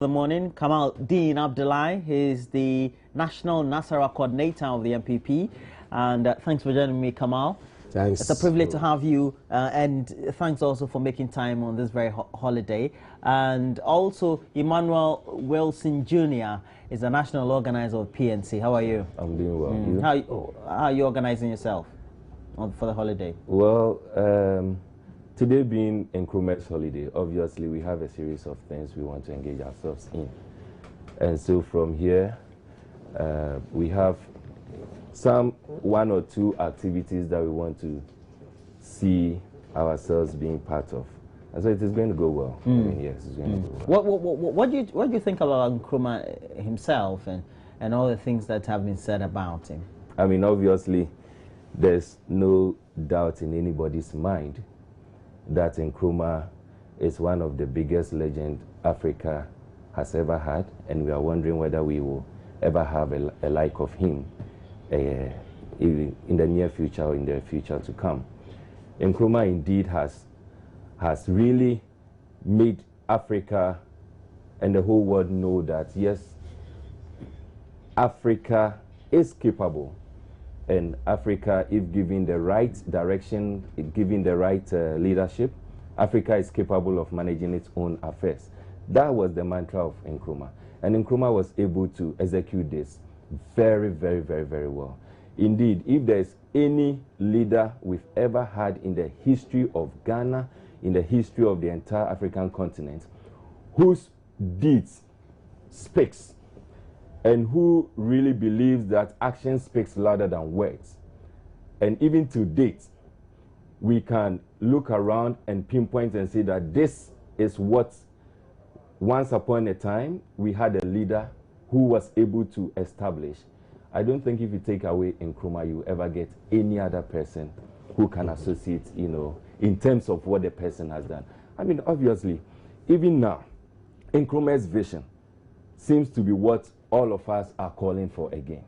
The morning, Kamal Dean Abdullahi. He's the National Nasara Coordinator of the NPP. And thanks for joining me, Kamal. Thanks. It's a privilege to have you, and thanks also for making time on this very holiday. And also, Emmanuel Wilson Jr. is the national organizer of PNC. How are you? I'm doing well. You? How are you organizing yourself for the holiday? Well, today being Nkrumah's holiday, obviously we have a series of things we want to engage ourselves in. And so from here, we have one or two activities that we want to see ourselves being part of. And so it is going to go well. I mean, yes, it's going to go well. What do you think about Nkrumah himself and all the things that have been said about him? I mean, obviously, there's no doubt in anybody's mind that Nkrumah is one of the biggest legends Africa has ever had, and we are wondering whether we will ever have a like of him in the near future or in the future to come. Nkrumah indeed has really made Africa and the whole world know that, yes, Africa is capable. And Africa, if given the right direction, if given the right leadership, Africa is capable of managing its own affairs. That was the mantra of Nkrumah. And Nkrumah was able to execute this very, very, very, very well. Indeed, if there's any leader we've ever had in the history of Ghana, in the history of the entire African continent, whose deeds speaks, and who really believes that action speaks louder than words. And even to date, we can look around and pinpoint and say that this is what once upon a time we had a leader who was able to establish. I don't think if you take away Nkrumah, you ever get any other person who can associate, in terms of what the person has done. I mean, obviously, even now, Nkrumah's vision seems to be what all of us are calling for again.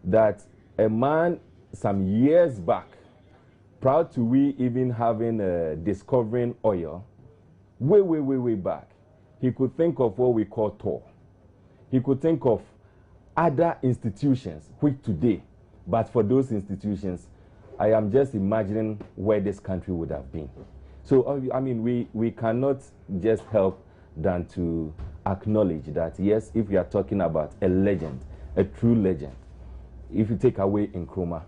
That a man some years back, proud to we even having discovering oil, way back, he could think of what we call Tor. He could think of other institutions, which today, but for those institutions, I am just imagining where this country would have been. So, I mean, we cannot just help than to acknowledge that, yes, if we are talking about a legend, a true legend, if you take away Nkrumah,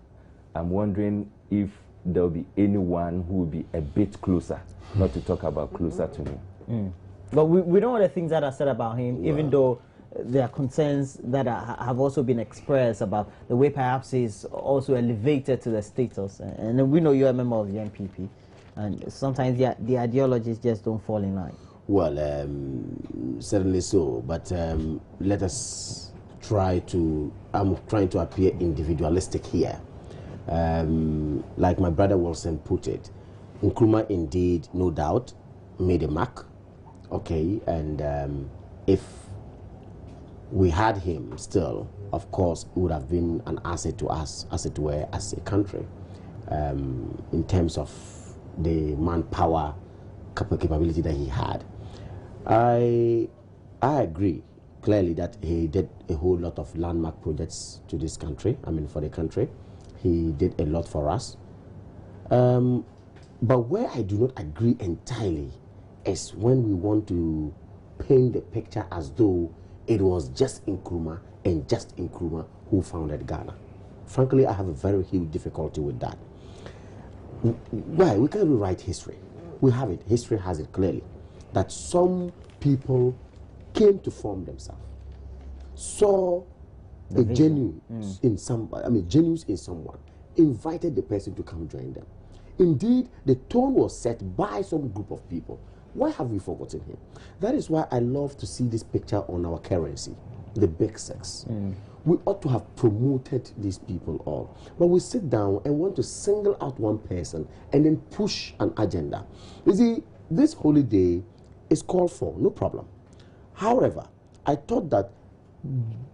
I'm wondering if there will be anyone who will be a bit closer, not to talk about closer to him. But we know the things that are said about him, even though there are concerns that have also been expressed about the way perhaps he's also elevated to the status. And we know you're a member of the NPP, and sometimes the ideologies just don't fall in line. Well, certainly so, but let us try to, I'm trying to appear individualistic here. Like my brother Wilson put it, Nkrumah indeed, no doubt, made a mark, okay, and if we had him still, of course, it would have been an asset to us, as it were, as a country, in terms of the manpower capability that he had. I agree clearly that he did a whole lot of landmark projects to this country, I mean for the country. He did a lot for us. But where I do not agree entirely is when we want to paint the picture as though it was just Nkrumah and just Nkrumah who founded Ghana. Frankly, I have a very huge difficulty with that. Why? We can't rewrite history. We have it. History has it clearly. That some people came to form themselves, saw a genuine in genuine in someone, invited the person to come join them. Indeed, the tone was set by some group of people. Why have we forgotten him? That is why I love to see this picture on our currency, the big six. We ought to have promoted these people all. But we sit down and want to single out one person and then push an agenda. You see, this holiday is called for, no problem. However, I thought that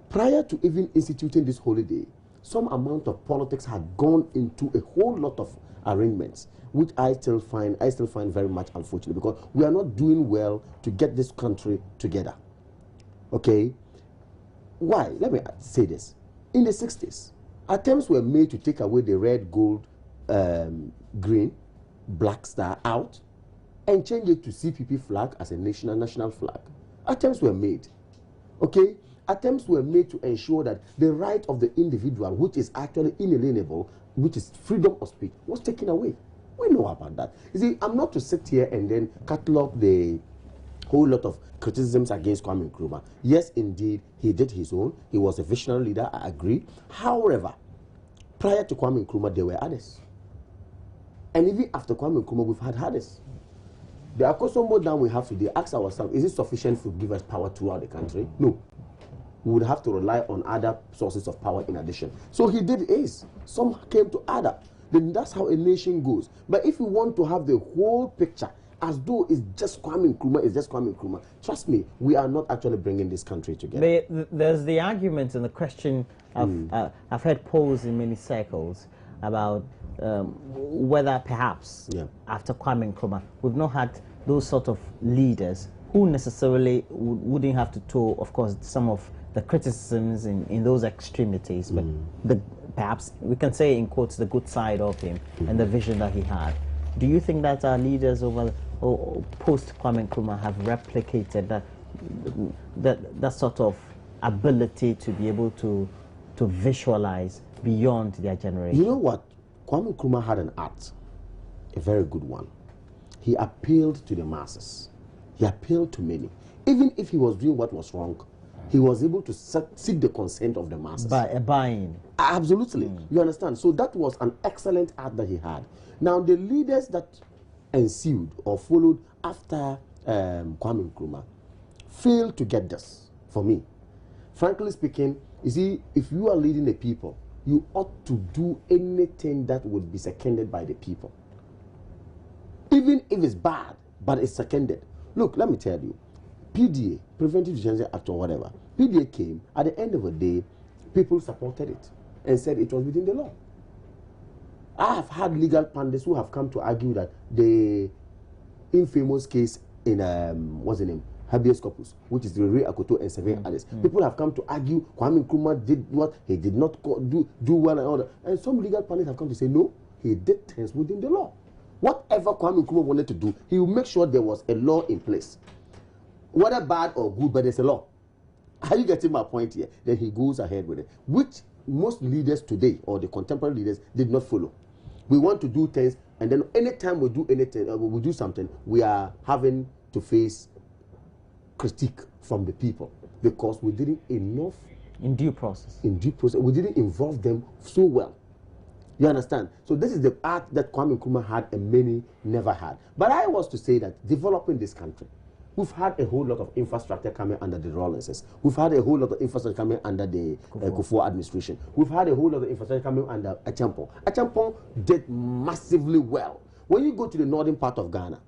prior to even instituting this holiday, some amount of politics had gone into a whole lot of arrangements, which I still find very much unfortunate, because we are not doing well to get this country together. Okay? Why? Let me say this. In the 60s, attempts were made to take away the red, gold, green, black star out and change it to CPP flag as a national flag. Attempts were made. Okay? Attempts were made to ensure that the right of the individual, which is actually inalienable, which is freedom of speech, was taken away. We know about that. You see, I'm not to sit here and then catalog the whole lot of criticisms against Kwame Nkrumah. Yes, indeed, he did his own. He was a visionary leader, I agree. However, prior to Kwame Nkrumah, there were others. And even after Kwame Nkrumah, we've had others. The Akosombo Dam we have today, ask ourselves, is it sufficient to give us power throughout the country? No. We would have to rely on other sources of power in addition. So he did his. Some came to other. Then that's how a nation goes. But if you want to have the whole picture, as though it's just Kwame Nkrumah, it's just Kwame Nkrumah, trust me, we are not actually bringing this country together. There's the argument and the question I've heard posed in many circles about whether perhaps after Kwame Nkrumah we've not had those sort of leaders who necessarily wouldn't have to toe, of course, some of the criticisms in those extremities, but perhaps we can say in quotes the good side of him and the vision that he had. Do you think that our leaders over or post Kwame Nkrumah have replicated that sort of ability to be able to visualize beyond their generation? You know what? Kwame Nkrumah had an art, a very good one. He appealed to the masses. He appealed to many. Even if he was doing what was wrong, he was able to seek the consent of the masses. By a buy-in. Absolutely. You understand? So that was an excellent art that he had. Now, the leaders that ensued or followed after Kwame Nkrumah failed to get this, for me. Frankly speaking, you see, if you are leading the people, you ought to do anything that would be seconded by the people. Even if it's bad, but it's seconded. Look, let me tell you, PDA, Preventive Deterrence Act or whatever, PDA came, at the end of the day, people supported it and said it was within the law. I have had legal pundits who have come to argue that the infamous case in, what's the name, habeas corpus, which is the Ray Akoto and 7 others. People have come to argue Kwame Nkrumah did what, he did not do well and all that. And some legal pundits have come to say, no, he did things within the law. Whatever Kwame Nkrumah wanted to do, he will make sure there was a law in place. Whether bad or good, but there's a law. Are you getting my point here? Then he goes ahead with it, which most leaders today, or the contemporary leaders, did not follow. We want to do things, and then anytime we do anything, we do something, we are having to face critique from the people because we didn't enough in due process. In due process, we didn't involve them so well. You understand? So this is the art that Kwame Nkrumah had and many never had. But I was to say that developing this country, we've had a whole lot of infrastructure coming under the Rawlinses. We've had a whole lot of infrastructure coming under the Kufuor administration. We've had a whole lot of infrastructure coming under Acheampong. Acheampong did massively well. When you go to the northern part of Ghana,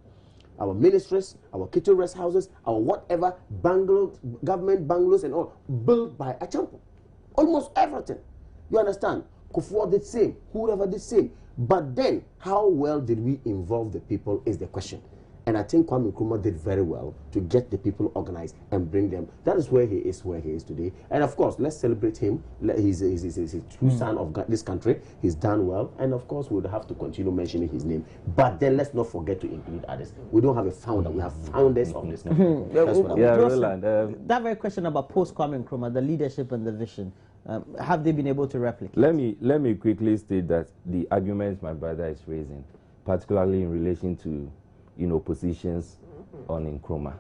our ministries, our kitchen rest houses, our whatever, bungalows, government bungalows and all, built by Acheampong. Almost everything. You understand? Kufuor did the same. Whoever did the same. But then, how well did we involve the people is the question. And I think Kwame Nkrumah did very well to get the people organized and bring them. That is where he is today. And of course, let's celebrate him. He's a true son of this country. He's done well. And of course, we would have to continue mentioning his name. But then let's not forget to include others. We don't have a founder. We have founders of this country. Roland. That very question about post Kwame Nkrumah, the leadership and the vision, have they been able to replicate? Let me quickly state that the arguments my brother is raising, particularly in relation to positions on Nkrumah.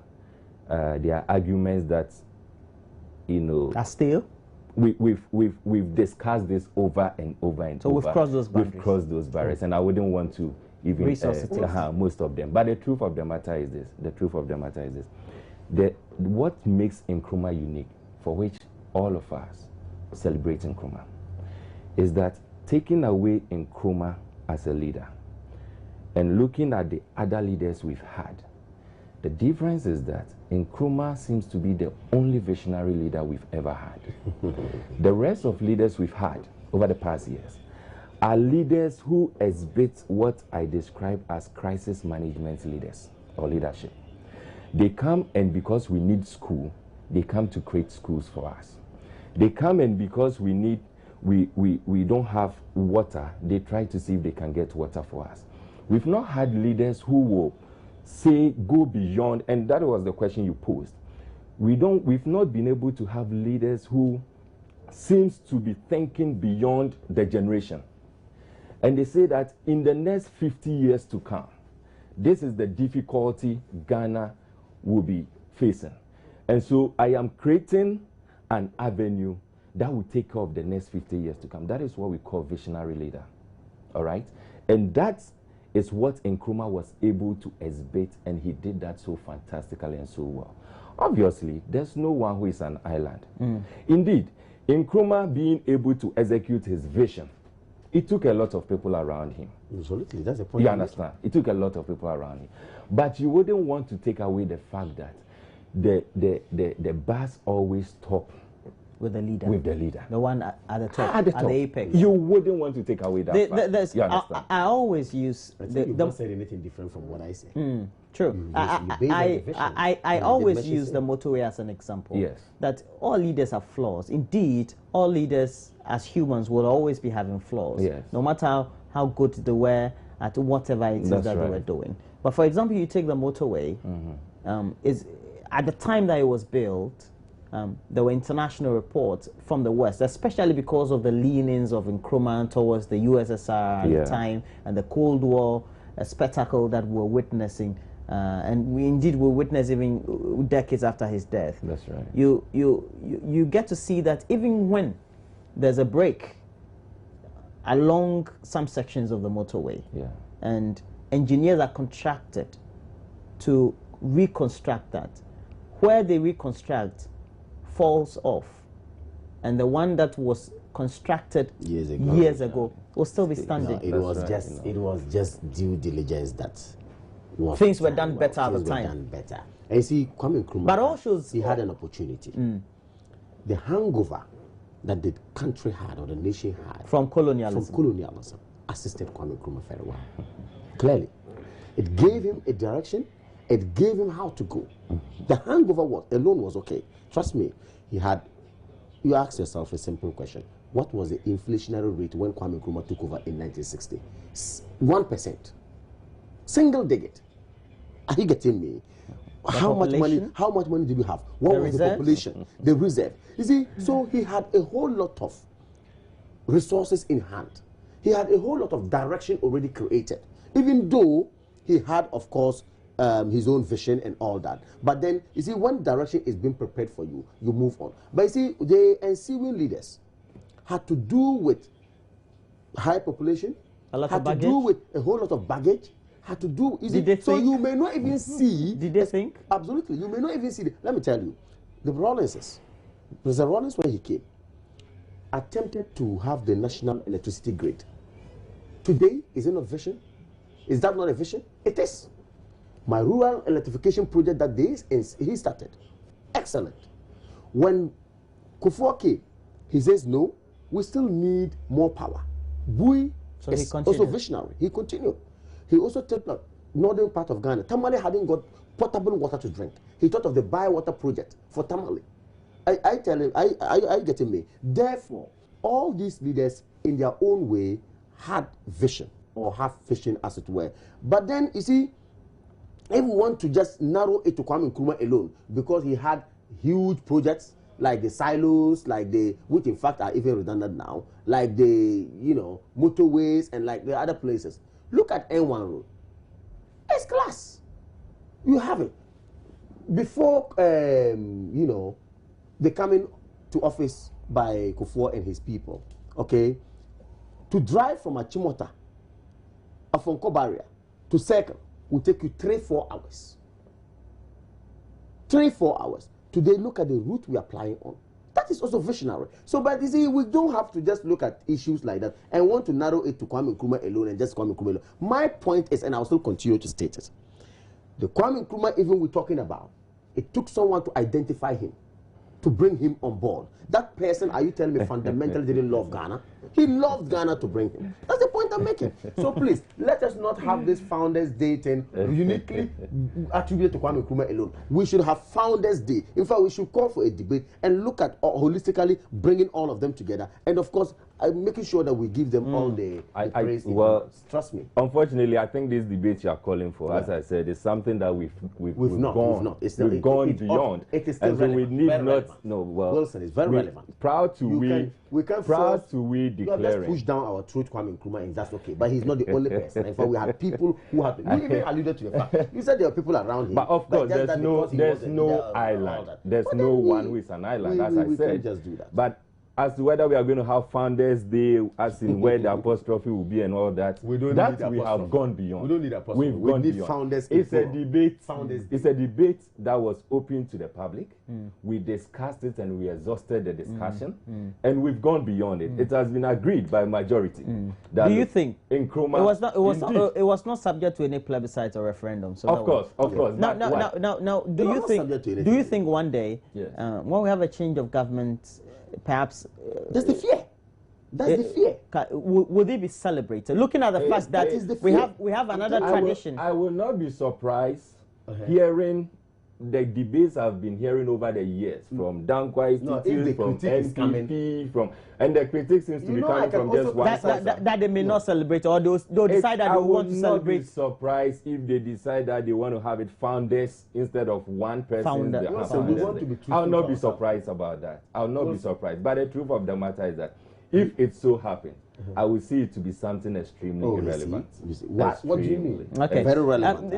There are arguments that, are still? We've discussed this over and over and so over. So we've crossed those barriers. We've crossed those barriers, and I wouldn't want to even most of them. But the truth of the matter is this. What makes Nkrumah unique, for which all of us celebrate Nkrumah, is that taking away Nkrumah as a leader and looking at the other leaders we've had, the difference is that Nkrumah seems to be the only visionary leader we've ever had. The rest of leaders we've had over the past years are leaders who exhibit what I describe as crisis management leaders or leadership. They come, and because we need school, they come to create schools for us. They come, and because we don't have water, they try to see if they can get water for us. We've not had leaders who will say go beyond, and that was the question you posed. We've not been able to have leaders who seems to be thinking beyond the generation. And they say that in the next 50 years to come, this is the difficulty Ghana will be facing. And so I am creating an avenue that will take care of the next 50 years to come. That is what we call visionary leader. All right? And that is what Nkrumah was able to exhibit, and he did that so fantastically and so well. Obviously, there's no one who is an island. Indeed, Nkrumah being able to execute his vision, it took a lot of people around him. Absolutely, that's the point. You understand? It took a lot of people around him. But you wouldn't want to take away the fact that the bus always stops with the leader. With the leader. The one at the top, at the apex. You wouldn't want to take away that fact. You understand? I always use... You've not said anything different from what I said. True. I always use the motorway as an example. Yes. That all leaders have flaws. Indeed, all leaders as humans will always be having flaws. Yes. No matter how good they were at whatever it is that they were doing. But for example, you take the motorway, is at the time that it was built, there were international reports from the West, especially because of the leanings of Nkrumah towards the USSR at the time and the Cold War spectacle that we're witnessing. And we indeed will witness even decades after his death. That's right. You get to see that even when there's a break along some sections of the motorway, and engineers are contracted to reconstruct that, where they reconstruct falls off, and the one that was constructed years ago will still be standing. It was just due diligence that things were done better at the time. And you see, Kwame Nkrumah, but also he had an opportunity. The hangover that the country had, or the nation had, from colonialism, assisted Kwame Nkrumah very well. Clearly, it gave him a direction. It gave him how to go. The hangover alone was okay. Trust me, he had. You ask yourself a simple question: what was the inflationary rate when Kwame Nkrumah took over in 1960? 1%, single digit. Are you getting me? How much money did we have? What was the population? The reserve. You see, so he had a whole lot of resources in hand. He had a whole lot of direction already created. Even though he had, of course, his own vision and all that. But then, you see, when direction is being prepared for you, you move on. But you see, the ensuing leaders had to do with high population, had to do with a whole lot of baggage, had to do... So you may not even see... Did they think? Absolutely. You may not even see... Let me tell you, the Rawlinses, Mr. Rawlins, when he came, attempted to have the national electricity grid. Today, is it not vision? Is that not a vision? It is. My rural electrification project that he started. Excellent. When Kufuor came, he says, no, we still need more power. Bui is also visionary. He continued. He also took the northern part of Ghana. Tamale hadn't got potable water to drink. He thought of the Bywater project for Tamale. I tell him, I getting me. Therefore, all these leaders in their own way had vision, or have vision as it were. But then, you see, if we want to just narrow it to Kwame Nkrumah alone, because he had huge projects like the silos, like which in fact are even redundant now, like the, motorways and like the other places. Look at N1 Road. It's class. You have it. Before, the coming to office by Kufuor and his people, okay, to drive from Achimota, Afonko Barrier, to Circle, will take you 3-4 hours. 3-4 hours. Today, look at the route we are applying on. That is also visionary. So, but you see, we don't have to just look at issues like that and want to narrow it to Kwame Nkrumah alone and just Kwame Nkrumah alone. My point is, and I'll still continue to state it, the Kwame Nkrumah even we're talking about, it took someone to identify him, to bring him on board. That person, are you telling me, fundamentally didn't love Ghana? He loved Ghana to bring him. That's the point I'm making. So please, let us not have this Founders Day thing uniquely attributed to Kwame Nkrumah alone. We should have Founders Day. In fact, we should call for a debate and look at holistically bringing all of them together. And of course, making sure that we give them all the praise. Well, trust me. Unfortunately, I think this debate you are calling for, as I said, is something that we've gone beyond. It is still and so we need very not. relevant. No, well, Wilson is very relevant. Proud to we can declare let's push down our throat Kwame Nkrumah, and that's okay. But he's not the only person. In fact, we had people who had. You even alluded to the fact. You said there are people around him. But of course, there's no island. There's no one who is an island, as I said. We can't just do that. But as to whether we are going to have Founders Day, as in where the apostrophe will be and all that, we don't that need we have gone beyond. We don't need apostrophe. We've gone need beyond. Founders. It's a debate. Founders. It's a debate that was open to the public. We discussed it and we exhausted the discussion, and we've gone beyond it. It has been agreed by majority. Do you think Nkrumah it was not subject to any plebiscite or referendum? So of course. Now, do you think one day, when we have a change of government, perhaps that's the fear. That's the fear. Would it be celebrated? Looking at the fact that we have another tradition. I will not be surprised hearing the debates I've been hearing over the years from Dankwa Institute, from NPP, and the critique seems to be coming from just one side. That they may not celebrate, or they'll decide that they want to celebrate. I would not be surprised if they decide that they want to have it founders instead of one person. I'll not be surprised about that. I'll not be surprised. But the truth of the matter is that if it so happens, I will see it to be something extremely irrelevant. What do you mean? Okay. Very relevant.